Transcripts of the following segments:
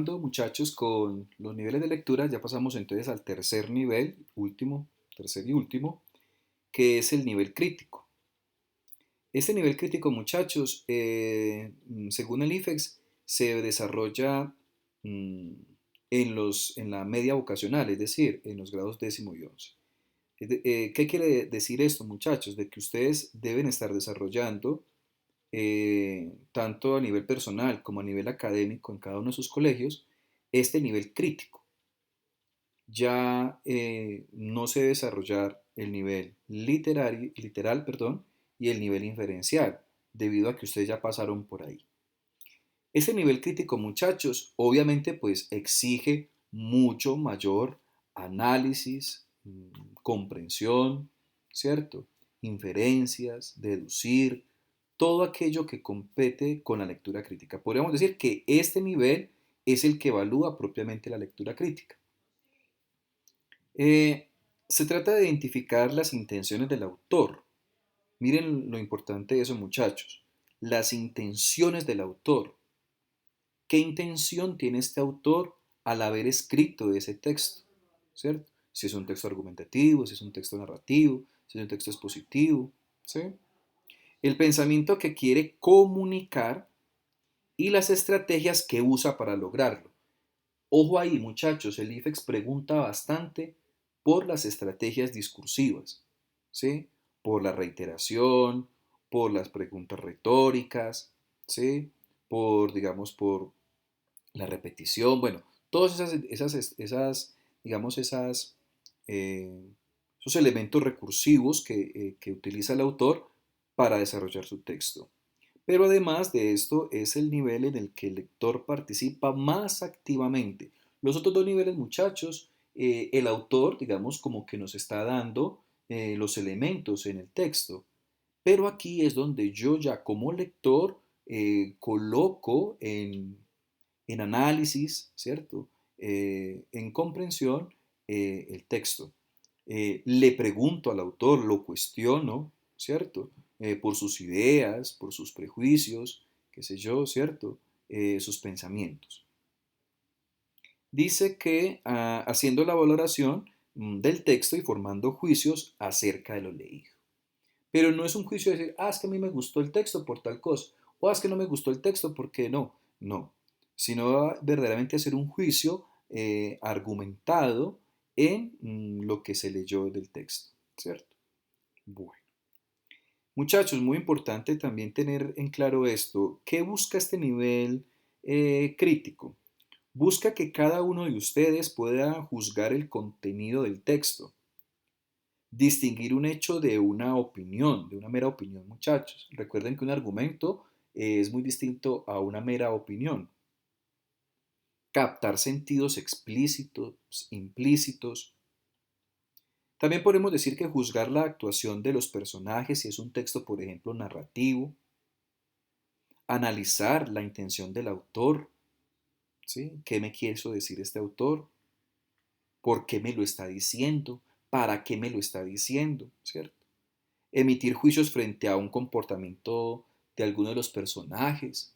Muchachos, con los niveles de lectura ya pasamos entonces al tercer nivel, tercer y último, que es el nivel crítico. Este nivel crítico, muchachos, según el IFEX, se desarrolla mm, en la media vocacional, es decir, en los grados décimo y once. ¿Qué quiere decir esto, muchachos? De que ustedes deben estar desarrollando, tanto a nivel personal como a nivel académico en cada uno de sus colegios, este nivel crítico. Ya no se debe desarrollar el nivel literal, perdón, y el nivel inferencial, debido a que ustedes ya pasaron por ahí. Ese nivel crítico, muchachos, obviamente pues exige mucho mayor análisis, comprensión, ¿cierto? Inferencias, deducir, todo aquello que compete con la lectura crítica. Podríamos decir que este nivel es el que evalúa propiamente la lectura crítica. Eh, Se trata de identificar las intenciones del autor. Miren lo importante de eso, muchachos. Las intenciones del autor. ¿Qué intención tiene este autor al haber escrito ese texto? ¿Cierto? Si es un texto argumentativo, si es un texto narrativo, si es un texto expositivo. ¿Sí? El pensamiento que quiere comunicar y las estrategias que usa para lograrlo. Ojo ahí, muchachos, el IFEX pregunta bastante por las estrategias discursivas, ¿sí? Por la reiteración, por las preguntas retóricas, ¿sí? Digamos, por la repetición, bueno, todos digamos, eh, esos elementos recursivos que utiliza el autor para desarrollar su texto. Pero además de esto es el nivel en el que el lector participa más activamente. Los otros dos niveles, muchachos, el autor, digamos, como que nos está dando los elementos en el texto. Pero aquí es donde yo ya como lector coloco en análisis, ¿cierto? En comprensión el texto. Le pregunto al autor, lo cuestiono, ¿cierto? Por sus ideas, por sus prejuicios, qué sé yo, ¿cierto? Sus pensamientos. Dice que haciendo la valoración del texto y formando juicios acerca de lo leído. Pero no es un juicio de decir, es que a mí me gustó el texto por tal cosa, o es que no me gustó el texto porque no, no, sino verdaderamente hacer un juicio argumentado en lo que se leyó del texto, ¿cierto? Bueno, muchachos, muy importante también tener en claro esto. ¿Qué busca este nivel crítico? Busca que cada uno de ustedes pueda juzgar el contenido del texto, distinguir un hecho de una opinión, de una mera opinión, muchachos. Recuerden que un argumento es muy distinto a una mera opinión. Captar sentidos explícitos, implícitos. También podemos decir que juzgar la actuación de los personajes si es un texto, por ejemplo, narrativo. Analizar la intención del autor, ¿sí? ¿Qué me quiso decir este autor? ¿Por qué me lo está diciendo? ¿Para qué me lo está diciendo? ¿Cierto? Emitir juicios frente a un comportamiento de alguno de los personajes,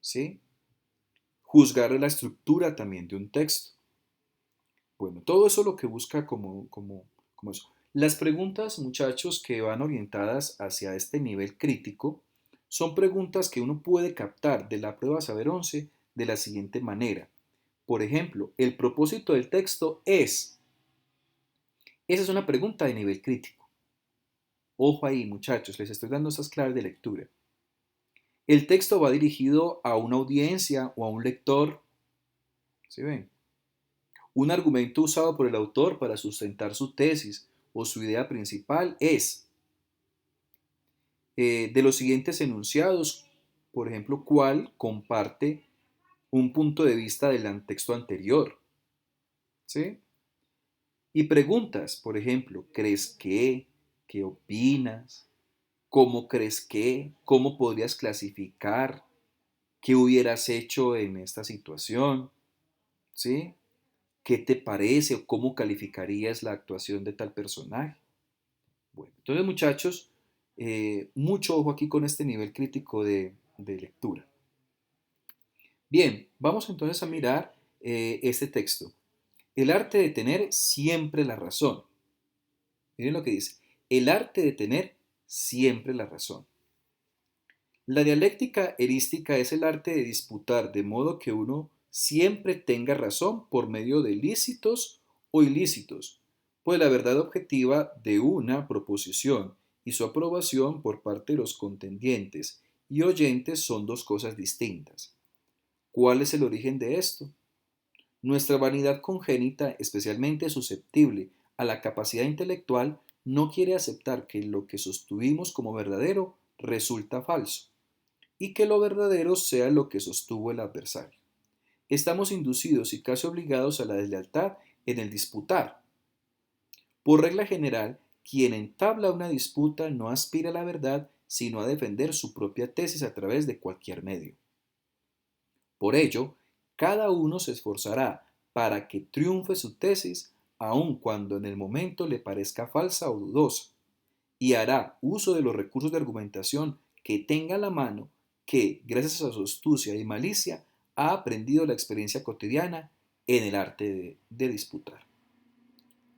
¿sí? Juzgar la estructura también de un texto. Bueno, todo eso lo que busca como eso. Las preguntas, muchachos, que van orientadas hacia este nivel crítico, son preguntas que uno puede captar de la prueba Saber 11 de la siguiente manera. Por ejemplo, el propósito del texto es. Esa es una pregunta de nivel crítico. Ojo ahí, muchachos, les estoy dando esas claves de lectura. El texto va dirigido a una audiencia o a un lector. ¿Sí ven? Un argumento usado por el autor para sustentar su tesis o su idea principal es de los siguientes enunciados, por ejemplo, cuál comparte un punto de vista del texto anterior. ¿Sí? Y preguntas, por ejemplo, ¿crees que? ¿Qué opinas? ¿Cómo crees que? ¿Cómo podrías clasificar? ¿Qué hubieras hecho en esta situación? ¿Sí? ¿Qué te parece o cómo calificarías la actuación de tal personaje? Bueno, entonces muchachos, mucho ojo aquí con este nivel crítico de lectura. Bien, vamos entonces a mirar este texto. El arte de tener siempre la razón. Miren lo que dice. El arte de tener siempre la razón. La dialéctica erística es el arte de disputar de modo que uno siempre tenga razón por medio de lícitos o ilícitos, pues la verdad objetiva de una proposición y su aprobación por parte de los contendientes y oyentes son dos cosas distintas. ¿Cuál es el origen de esto? Nuestra vanidad congénita, especialmente susceptible a la capacidad intelectual, no quiere aceptar que lo que sostuvimos como verdadero resulta falso y que lo verdadero sea lo que sostuvo el adversario. Estamos inducidos y casi obligados a la deslealtad en el disputar. Por regla general, quien entabla una disputa no aspira a la verdad, sino a defender su propia tesis a través de cualquier medio. Por ello, cada uno se esforzará para que triunfe su tesis, aun cuando en el momento le parezca falsa o dudosa, y hará uso de los recursos de argumentación que tenga a la mano, que, gracias a su astucia y malicia, ha aprendido la experiencia cotidiana en el arte de disputar.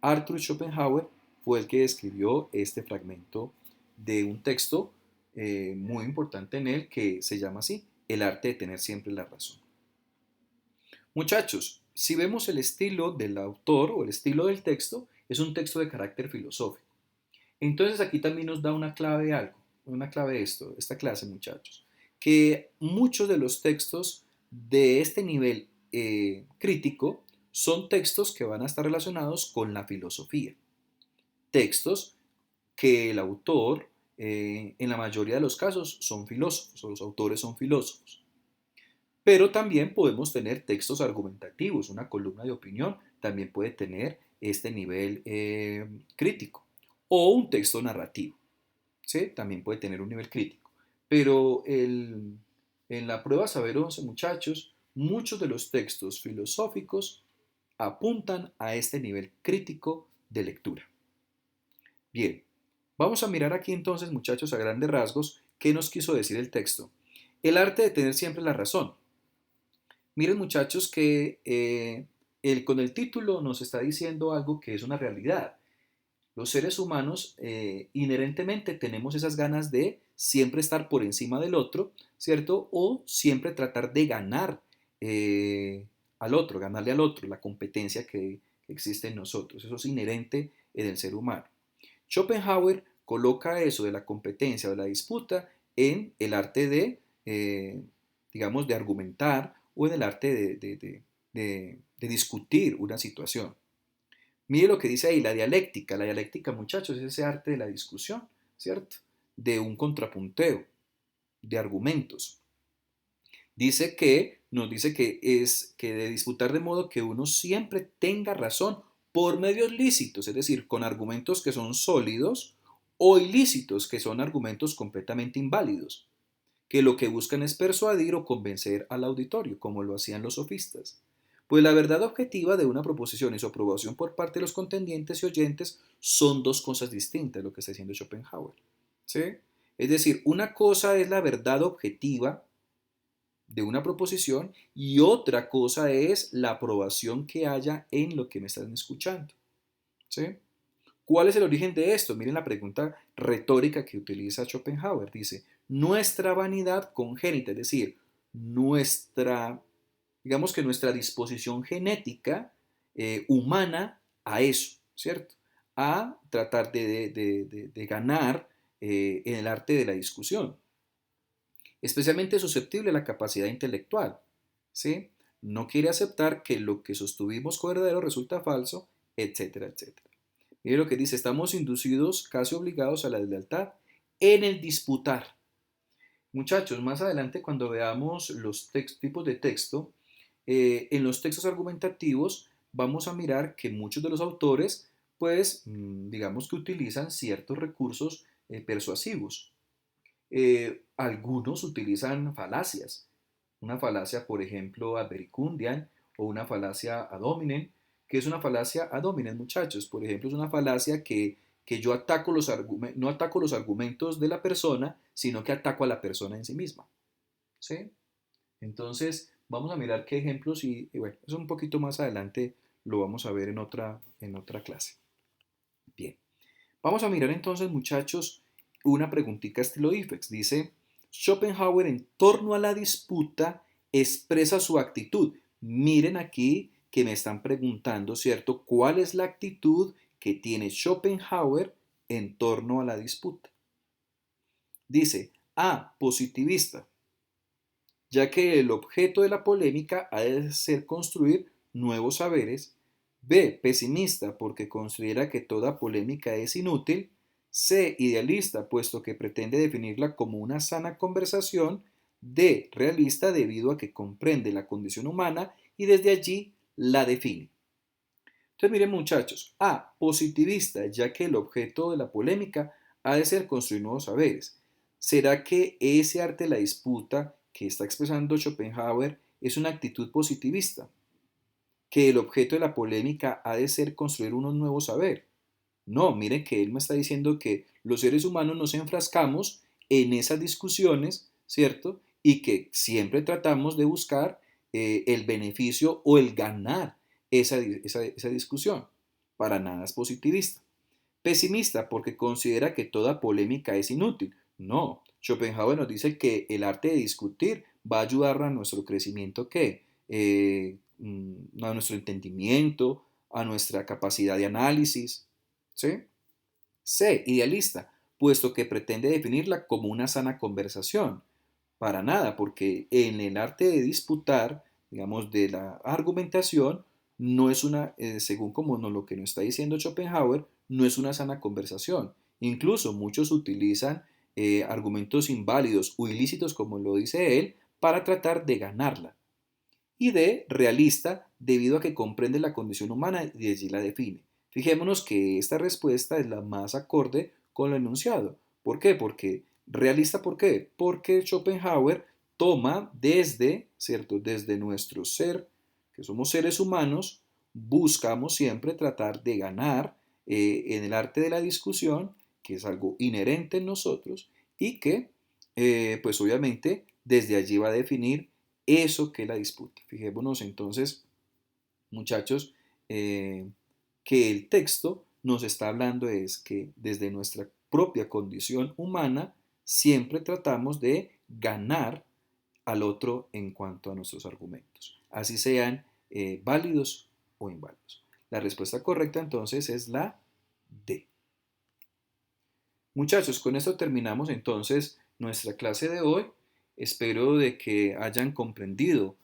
Arthur Schopenhauer fue el que escribió este fragmento de un texto muy importante en él que se llama así, El arte de tener siempre la razón. Muchachos, si vemos el estilo del autor o el estilo del texto, es un texto de carácter filosófico. Entonces aquí también nos da una clave algo, una clave esto, esta clase, muchachos, que muchos de los textos de este nivel crítico son textos que van a estar relacionados con la filosofía. Textos que el autor, en la mayoría de los casos, son filósofos, o los autores son filósofos. Pero también podemos tener textos argumentativos, una columna de opinión también puede tener este nivel crítico. O un texto narrativo, ¿sí? También puede tener un nivel crítico. Pero en la prueba Saber 11, muchachos, muchos de los textos filosóficos apuntan a este nivel crítico de lectura. Bien, vamos a mirar aquí entonces, muchachos, a grandes rasgos, qué nos quiso decir el texto. El arte de tener siempre la razón. Miren, muchachos, que con el título nos está diciendo algo que es una realidad. Los seres humanos inherentemente tenemos esas ganas de siempre estar por encima del otro, ¿cierto? O siempre tratar de ganar al otro, ganarle al otro, la competencia que existe en nosotros. Eso es inherente en el ser humano. Schopenhauer coloca eso de la competencia o de la disputa en el arte digamos, de argumentar o en el arte de discutir una situación. Mire lo que dice ahí, la dialéctica. La dialéctica, muchachos, es ese arte de la discusión, ¿cierto? De un contrapunteo, de argumentos. Nos dice que es que de disputar de modo que uno siempre tenga razón por medios lícitos, es decir, con argumentos que son sólidos, o ilícitos, que son argumentos completamente inválidos, que lo que buscan es persuadir o convencer al auditorio, como lo hacían los sofistas. Pues la verdad objetiva de una proposición y su aprobación por parte de los contendientes y oyentes son dos cosas distintas, lo que está diciendo Schopenhauer. ¿Sí? Es decir, una cosa es la verdad objetiva de una proposición y otra cosa es la aprobación que haya en lo que me están escuchando. ¿Sí? ¿Cuál es el origen de esto? Miren la pregunta retórica que utiliza Schopenhauer. Dice, nuestra vanidad congénita, es decir, digamos que nuestra disposición genética humana a eso, ¿cierto? A tratar de ganar en el arte de la discusión. Especialmente susceptible a la capacidad intelectual, ¿sí? No quiere aceptar que lo que sostuvimos como verdadero resulta falso, etcétera, etcétera. Mire lo que dice, estamos inducidos, casi obligados a la deslealtad en el disputar. Muchachos, más adelante cuando veamos los tipos de texto, en los textos argumentativos vamos a mirar que muchos de los autores, pues, digamos que utilizan ciertos recursos persuasivos. Algunos utilizan falacias. Una falacia, por ejemplo, ad verecundiam o una falacia ad hominem, que es una falacia ad hominem, muchachos. Por ejemplo, es una falacia que yo ataco no ataco los argumentos de la persona, sino que ataco a la persona en sí misma. ¿Sí? Entonces, Vamos a mirar qué ejemplos y bueno, eso un poquito más adelante lo vamos a ver en otra clase. Bien, vamos a mirar entonces, muchachos, una preguntita estilo IFEX. Dice, Schopenhauer en torno a la disputa expresa su actitud. Miren aquí que me están preguntando, ¿cierto? ¿Cuál es la actitud que tiene Schopenhauer en torno a la disputa? Dice, A, positivista, ya que el objeto de la polémica ha de ser construir nuevos saberes. B, pesimista, porque considera que toda polémica es inútil. C, idealista, puesto que pretende definirla como una sana conversación. D, realista, debido a que comprende la condición humana y desde allí la define. Entonces, miren muchachos, A, positivista, ya que el objeto de la polémica ha de ser construir nuevos saberes. ¿Será que ese arte de la disputa que está expresando Schopenhauer es una actitud positivista? Que el objeto de la polémica ha de ser construir unos nuevos saber. No, miren que él me está diciendo que los seres humanos nos enfrascamos en esas discusiones, ¿cierto? Y que siempre tratamos de buscar el beneficio o el ganar esa discusión. Para nada es positivista. Pesimista porque considera que toda polémica es inútil. No, Schopenhauer nos dice que el arte de discutir va a ayudar a nuestro crecimiento, ¿qué? A nuestro entendimiento, a nuestra capacidad de análisis. ¿Sí? C, idealista, puesto que pretende definirla como una sana conversación. Para nada, porque en el arte de disputar, digamos, de la argumentación, no es una, según como lo que nos está diciendo Schopenhauer, no es una sana conversación. Incluso muchos utilizan argumentos inválidos o ilícitos, como lo dice él, para tratar de ganarla. Y D, realista, debido a que comprende la condición humana y allí la define. Fijémonos que esta respuesta es la más acorde con lo enunciado. ¿Por qué? Porque realista, ¿por qué? Porque Schopenhauer toma desde, ¿cierto? Desde nuestro ser, que somos seres humanos, buscamos siempre tratar de ganar en el arte de la discusión, que es algo inherente en nosotros y que, pues obviamente, desde allí va a definir eso que es la disputa. Fijémonos entonces, muchachos, que el texto nos está hablando es que desde nuestra propia condición humana siempre tratamos de ganar al otro en cuanto a nuestros argumentos, así sean válidos o inválidos. La respuesta correcta entonces es la D. Muchachos, con esto terminamos entonces nuestra clase de hoy. Espero de que hayan comprendido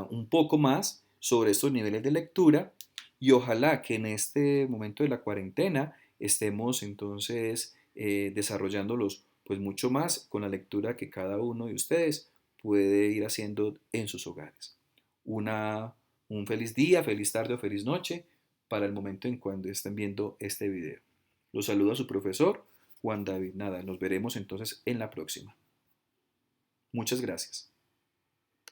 un poco más sobre estos niveles de lectura y ojalá que en este momento de la cuarentena estemos entonces desarrollándolos pues mucho más con la lectura que cada uno de ustedes puede ir haciendo en sus hogares. Una, un feliz día, feliz tarde o feliz noche para el momento en cuando estén viendo este video. Los saluda su profesor Juan David Nada. Nos veremos entonces en la próxima. Muchas gracias.